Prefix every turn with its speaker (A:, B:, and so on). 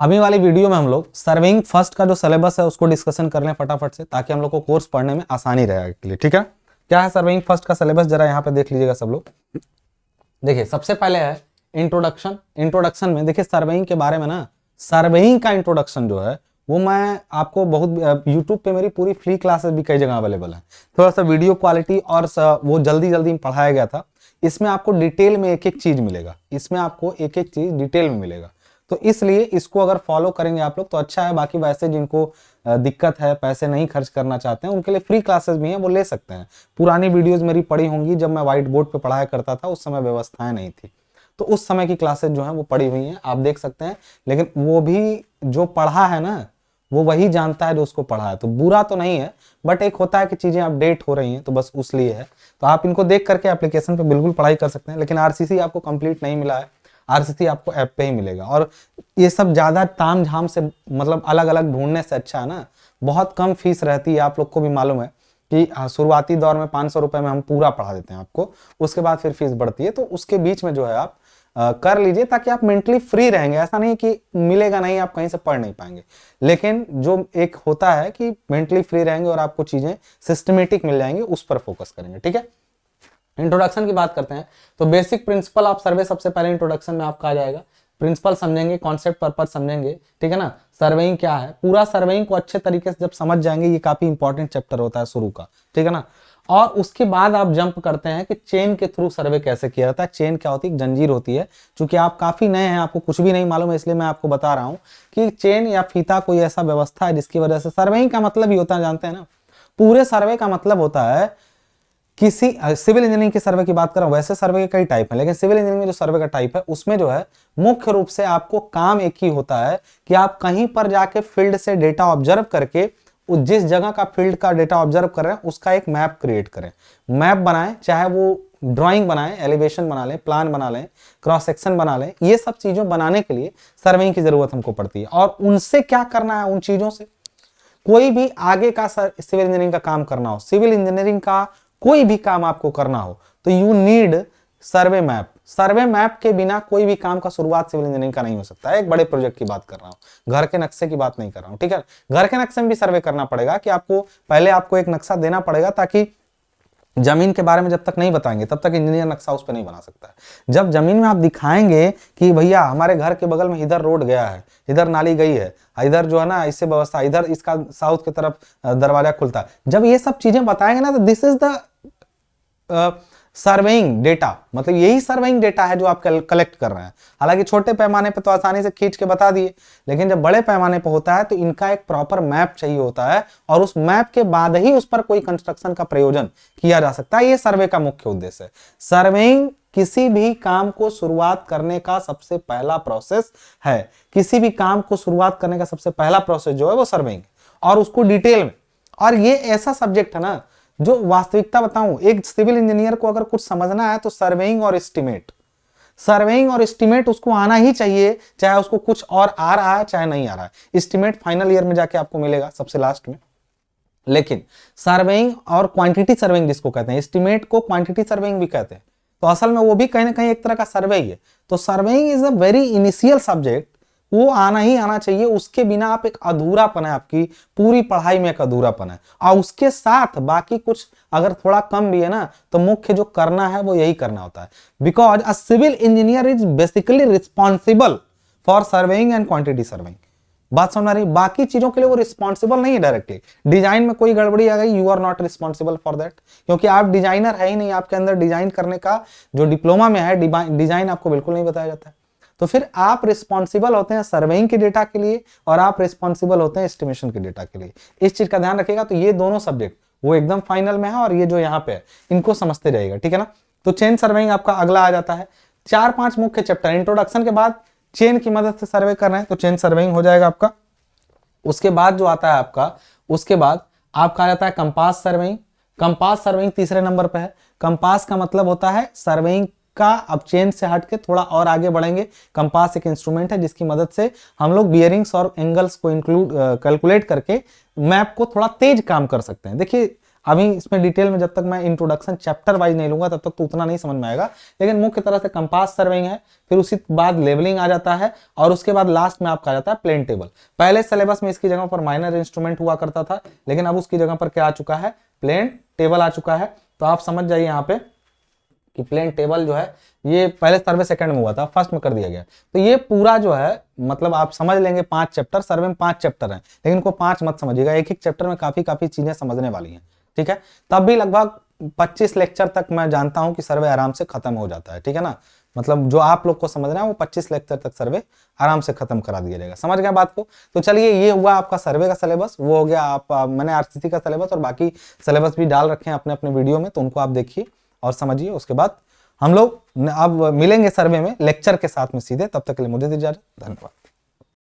A: अभी वाली वीडियो में हम लोग सर्वेइंग फर्स्ट का जो सिलेबस है उसको डिस्कशन कर लें फटाफट से, ताकि हम लोग को कोर्स पढ़ने में आसानी रहे आगे के लिए। ठीक है, क्या है सर्वेइंग फर्स्ट का सिलेबस, जरा यहाँ पे देख लीजिएगा सब लोग। देखिए सबसे पहले है इंट्रोडक्शन। इंट्रोडक्शन में देखिए सर्वेइंग के बारे में ना, सर्वेइंग का इंट्रोडक्शन जो है वो मैं आपको बहुत यूट्यूब पे मेरी पूरी फ्री क्लासेस भी कई जगह अवेलेबल है। थोड़ा सा वीडियो क्वालिटी और वो जल्दी जल्दी में पढ़ाया गया था। इसमें आपको डिटेल में एक एक चीज मिलेगा, इसमें आपको एक एक चीज डिटेल में मिलेगा। तो इसलिए इसको अगर फॉलो करेंगे आप लोग तो अच्छा है। बाकी वैसे जिनको दिक्कत है, पैसे नहीं खर्च करना चाहते हैं, उनके लिए फ्री क्लासेस भी हैं, वो ले सकते हैं। पुरानी वीडियोस मेरी पड़ी होंगी, जब मैं व्हाइट बोर्ड पे पढ़ाया करता था उस समय व्यवस्थाएं नहीं थी, तो उस समय की क्लासेस जो हैं वो पड़ी हुई हैं, आप देख सकते हैं। लेकिन वो भी जो पढ़ा है ना, वो वही जानता है जो उसको पढ़ा है, तो बुरा तो नहीं है, बट एक होता है कि चीजें अपडेट हो रही हैं, तो बस उस लिए है। तो आप इनको देख करके एप्लीकेशन पे बिल्कुल पढ़ाई कर सकते हैं। लेकिन आरसीसी आपको कंप्लीट नहीं मिला है, आरसीसी आपको ऐप पे ही मिलेगा। और ये सब ज्यादा ताम झाम से मतलब अलग अलग ढूंढने से अच्छा है ना, बहुत कम फीस रहती है। आप लोग को भी मालूम है कि शुरुआती दौर में 500 रुपए में हम पूरा पढ़ा देते हैं आपको, उसके बाद फिर फीस बढ़ती है। तो उसके बीच में जो है आप कर लीजिए, ताकि आप मेंटली फ्री रहेंगे। ऐसा नहीं कि मिलेगा नहीं, आप कहीं से पढ़ नहीं पाएंगे, लेकिन जो एक होता है कि मेंटली फ्री रहेंगे और आपको चीजें सिस्टमेटिक मिल जाएंगी, उस पर फोकस करेंगे। ठीक है, इंट्रोडक्शन की बात करते हैं तो बेसिक प्रिंसिपल ऑफ सर्वे सबसे पहले इंट्रोडक्शन में आपका आ जाएगा। प्रिंसिपल समझेंगे, कॉन्सेप्ट पर्पस समझेंगे, ठीक है ना। सर्वेइंग क्या है, पूरा सर्वेइंग को अच्छे तरीके से जब समझ जाएंगे, ये काफी इंपॉर्टेंट चैप्टर होता है शुरू का, ठीक है ना। और उसके बाद आप जंप करते हैं कि चेन के थ्रू सर्वे कैसे किया जाता है। चेन क्या होती है, जंजीर होती है। चूंकि आप काफी नए हैं, आपको कुछ भी नहीं मालूम है, इसलिए मैं आपको बता रहा हूं कि चेन या फीता कोई ऐसा व्यवस्था है जिसकी वजह से सर्वेइंग का मतलब ही होता है, जानते हैं ना, पूरे सर्वे का मतलब होता है किसी सिविल इंजीनियरिंग के सर्वे की बात कर रहा हूं। वैसे सर्वे के कई टाइप हैं, लेकिन सिविल इंजीनियरिंग में जो सर्वे का टाइप है उसमें जो है मुख्य रूप से आपको काम एक ही होता है कि आप कहीं पर जाके फील्ड से डेटा ऑब्जर्व करके जिस जगह का फील्ड का डेटा ऑब्जर्व कर रहे हैं उसका एक मैप क्रिएट करें, मैप बनाएं, चाहे वो ड्राइंग बनाएं, एलिवेशन बना लें, प्लान बना लें, क्रॉस सेक्शन बना लें। ये सब चीजों बनाने के लिए सर्वेइंग की जरूरत हमको पड़ती है। और उनसे क्या करना है, उन चीजों से कोई भी आगे का सिविल इंजीनियरिंग का काम करना हो, सिविल इंजीनियरिंग का कोई भी काम आपको करना हो, तो you need survey map. Survey map के बिना कोई भी काम का शुरुआत सिविल इंजीनियरिंग का नहीं हो सकता है। एक बड़े प्रोजेक्ट की बात कर रहा हूं, घर के नक्शे की बात नहीं कर रहा हूं, ठीक है। घर के नक्शे में भी सर्वे करना पड़ेगा कि आपको पहले आपको एक नक्शा देना पड़ेगा, ताकि जमीन के बारे में जब तक नहीं बताएंगे तब तक इंजीनियर नक्शा उस पर नहीं बना सकता है। जब जमीन में आप दिखाएंगे कि भैया हमारे घर के बगल में इधर रोड गया है, इधर नाली गई है, इधर जो है ना इससे व्यवस्था, इधर इसका साउथ की तरफ दरवाजा खुलता है, जब ये सब चीजें बताएंगे ना, तो this is the surveying data. मतलब यही सर्वेइंग डेटा है जो आप कलेक्ट कर रहे हैं। हालांकि छोटे पैमाने पे तो आसानी से खींच के बता दिए, लेकिन जब बड़े पैमाने पे होता है तो इनका एक प्रॉपर मैप चाहिए होता है, और उस मैप के बाद ही उस पर कोई कंस्ट्रक्शन का प्रयोजन किया जा सकता है। ये सर्वे का मुख्य उद्देश्य है। सर्वेइंग किसी भी काम को शुरुआत करने का सबसे पहला प्रोसेस है। किसी भी काम को शुरुआत करने का सबसे पहला प्रोसेस जो है वो सर्वेइंग, और उसको डिटेल में। और ये ऐसा सब्जेक्ट है ना जो वास्तविकता बताऊं, एक सिविल इंजीनियर को अगर कुछ समझना है तो सर्वेइंग और एस्टिमेट, सर्वेइंग और एस्टिमेट उसको आना ही चाहिए, चाहे उसको कुछ और आ रहा है चाहे नहीं आ रहा है। एस्टिमेट फाइनल ईयर में जाके आपको मिलेगा सबसे लास्ट में। लेकिन सर्वेइंग और क्वांटिटी सर्वेइंग जिसको कहते हैं, एस्टिमेट को क्वांटिटी सर्वेइंग भी कहते हैं, तो असल में वो भी कहीं ना कहीं एक तरह का सर्वे ही है। तो surveying is a very initial subject, वो आना ही आना चाहिए। उसके बिना आप एक अधूरापन है, आपकी पूरी पढ़ाई में एक अधूरापन है। और उसके साथ बाकी कुछ अगर थोड़ा कम भी है ना, तो मुख्य जो करना है वो यही करना होता है। Because a civil engineer is basically responsible for surveying and quantity surveying. बात समझ रही, बाकी चीजों के लिए वो रिस्पॉन्सिबल नहीं है डायरेक्टली। डिजाइन में कोई गड़बड़ी आ गई, you are not responsible for that, क्योंकि आप डिजाइनर है ही नहीं। आपके अंदर डिजाइन करने का जो डिप्लोमा में है, डिजाइन आपको बिल्कुल नहीं बताया जाता है। तो फिर आप रिस्पॉन्सिबल होते हैं सर्वेइंग के डेटा के लिए, और आप रिस्पॉन्सिबल होते हैं एस्टिमेशन के डेटा के लिए। इस चीज का ध्यान रखिएगा। तो ये दोनों सब्जेक्ट वो एकदम फाइनल में है, और ये जो यहाँ पे है इनको समझते जाइएगा, ठीक है ना। तो चेन सर्वेइंग आपका अगला आ जाता है। 4-5 मुख्य चैप्टर, इंट्रोडक्शन के बाद चेन की मदद से सर्वे कर रहे हैं तो चेन सर्वेइंग हो जाएगा आपका। उसके बाद जो आता है आपका, उसके बाद आपका आ जाता है कंपास सर्वेइंग। कंपास सर्वेइंग तीसरे नंबर पे है। कंपास का मतलब होता है सर्वेइंग का, अब चेन से हट के थोड़ा और आगे बढ़ेंगे। कंपास एक इंस्ट्रूमेंट है जिसकी मदद से हम लोग बियरिंग्स और एंगल्स को इंक्लूड कैलकुलेट करके मैप को थोड़ा तेज काम कर सकते हैं। देखिए अभी इसमें डिटेल में जब तक मैं इंट्रोडक्शन चैप्टर वाइज नहीं लूंगा तब तक तो उतना नहीं समझ में आएगा, लेकिन मुख्य तरह से कंपास सर्विंग है, फिर उसी बाद लेवलिंग आ जाता है, और उसके बाद लास्ट में आपका आ जाता है प्लेन टेबल। पहले सिलेबस में इसकी जगह पर माइनर इंस्ट्रूमेंट हुआ करता था, लेकिन अब उसकी जगह पर क्या आ चुका है, प्लेन टेबल आ चुका है। तो आप समझ जाइए यहाँ पे कि प्लेन टेबल जो है ये पहले सर्वे सेकंड में हुआ था, फर्स्ट में कर दिया गया। तो ये पूरा जो है मतलब आप समझ लेंगे 5 चैप्टर, सर्वे में 5 चैप्टर हैं, लेकिन इनको 5 मत समझिएगा, एक एक चैप्टर में काफी चीजें समझने वाली हैं, ठीक है। तब भी लगभग 25 लेक्चर तक मैं जानता हूं कि सर्वे आराम से खत्म हो जाता है, ठीक है ना। मतलब जो आप लोग को समझना है वो 25 लेक्चर तक सर्वे आराम से खत्म करा दिया जाएगा। समझ गया बात को। तो चलिए ये हुआ आपका सर्वे का सिलेबस, वो हो गया आप मैंने आरसीसी का सिलेबस और बाकी सिलेबस भी डाल रखे हैं अपने अपने वीडियो में, तो उनको आप देखिए और समझिए। उसके बाद हम लोग अब मिलेंगे सर्वे में लेक्चर के साथ में सीधे, तब तक के लिए मुझे दीजिए इजाजत, धन्यवाद।